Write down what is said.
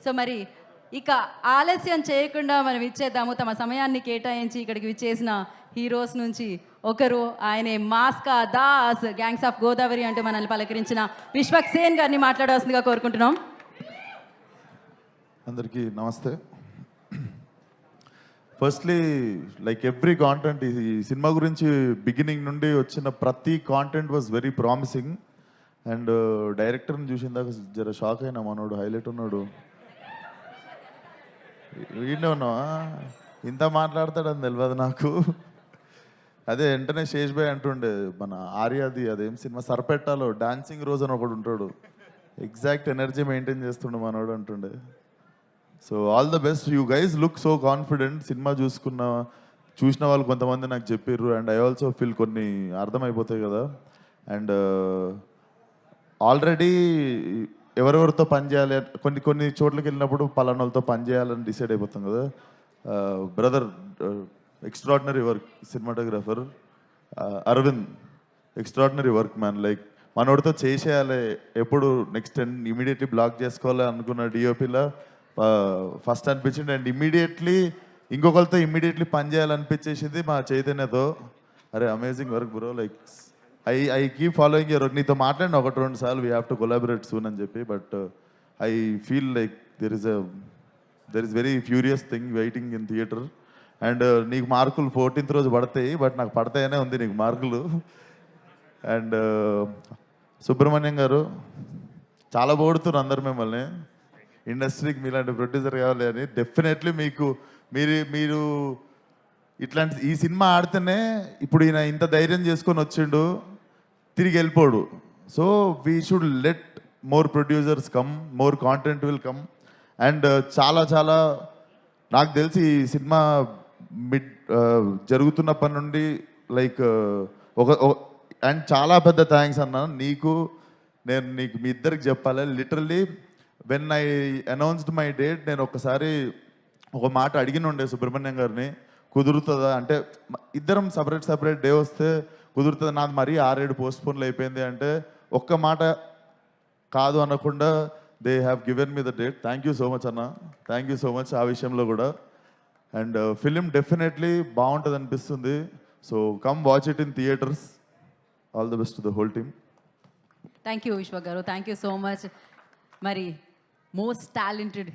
So మరి ఇక ఆలస్యం చేయకుండా మనం ఇచ్చేద్దాము. తమ సమయాన్ని కేటాయించి ఇక్కడికి విచ్చేసిన హీరోస్ నుంచి ఒకరు, ఆయనే మాస్కా దాస్, గ్యాంగ్స్ ఆఫ్ గోదావరి అంటూ మనల్ని పలకరించిన విశ్వక్ సేన్ గారిని మాట్లాడవలసిందిగా కోరుకుంటున్నాం. అందరికీ నమస్తే. ఫస్ట్లీ లైక్ ఎవ్రీ కాంటెంట్, ఈ సినిమా గురించి బిగినింగ్ నుండి వచ్చిన ప్రతి content was very promising. And డైరెక్టర్ని చూసిందాక జర షాక్ అయినా, మనోడు హైలైట్ ఉన్నాడు. వీడినే ఉన్నావా, ఇంత మాట్లాడతాడని తెలియదు నాకు. అదే వెంటనే శేష్ భాయ్ అంటుండే, మన ఆర్యాది అదేం సినిమా సర్పెట్టాలో డాన్సింగ్ రోజు అని ఒకడు ఉంటాడు, ఎగ్జాక్ట్ ఎనర్జీ మెయింటైన్ చేస్తుండే మనోడు అంటుండే. So all the best, you guys look so confident. Cinema చూసిన వాళ్ళు కొంతమంది నాకు చెప్పారు, అండ్ ఐ ఆల్సో ఫీల్ కొన్ని అర్థమైపోతాయి కదా. అండ్ ఆల్రెడీ ఎవరెవరితో పని చేయాలి, కొన్ని చోట్లకి వెళ్ళినప్పుడు పలానాలతో పని చేయాలని డిసైడ్ అయిపోతాం కదా. Brother extraordinary work, cinematographer Aravind extraordinary work man. Like మనోడితో చేసేయాలి, ఎప్పుడు నెక్స్ట్ ఇమీడియట్లీ బ్లాక్ చేసుకోవాలి అనుకున్న డిఓపిలా ఫస్ట్ అనిపించింది. అండ్ ఇమ్మీడియట్లీ ఇంకొకరితో ఇమ్మీడియట్లీ పని చేయాలనిపించేసింది మా చైతన్యతో. అరే amazing work bro, like I keep following your work. నీతో మాట్లాడిన 1-2 సార్లు we have to collaborate soon అని చెప్పి, but I feel like there is very furious thing waiting in theatre. And నీకు మార్కులు 14th రోజు పడతాయి, బట్ నాకు పడతాయనే ఉంది నీకు మార్కులు. అండ్ సుబ్రహ్మణ్యం గారు చాలా పొగుడుతున్నారు అందరు మిమ్మల్ని, ఇండస్ట్రీకి మీలాంటి ప్రొడ్యూసర్ కావాలి అని. డెఫినెట్లీ మీరు ఇట్లాంటి ఈ సినిమా ఆడితేనే ఇప్పుడు ఈయన ఇంత ధైర్యం చేసుకొని వచ్చిండు, తిరిగి వెళ్ళిపోడు. So we should let more producers come, more content will come. And చాలా నాకు తెలిసి ఈ సినిమా జరుగుతున్నప్పటి నుండి లైక్ అండ్ చాలా పెద్ద థ్యాంక్స్ అన్న నీకు. నీకు మీ ఇద్దరికి చెప్పాలి, literally when I announced my date, నేను ఒకసారి ఒక మాట అడిగిన ఉండే సుబ్రహ్మణ్యం గారిని, కుదురుతుందా అంటే ఇద్దరం సపరేట్ డే వస్తే కుదురుతుంది, నాది మరీ 6-7 పోస్ట్పోన్లు అయిపోయింది అంటే ఒక్క మాట కాదు అనకుండా they have given me the date. Thank you so much అన్న, థ్యాంక్ యూ సో మచ్ ఆ విషయంలో కూడా. అండ్ ఫిలిం డెఫినెట్లీ బాగుంటుంది అనిపిస్తుంది. So come watch it in theatres. All the best to the whole team. Thank you విశ్వ గారు, thank you so much. మరి most talented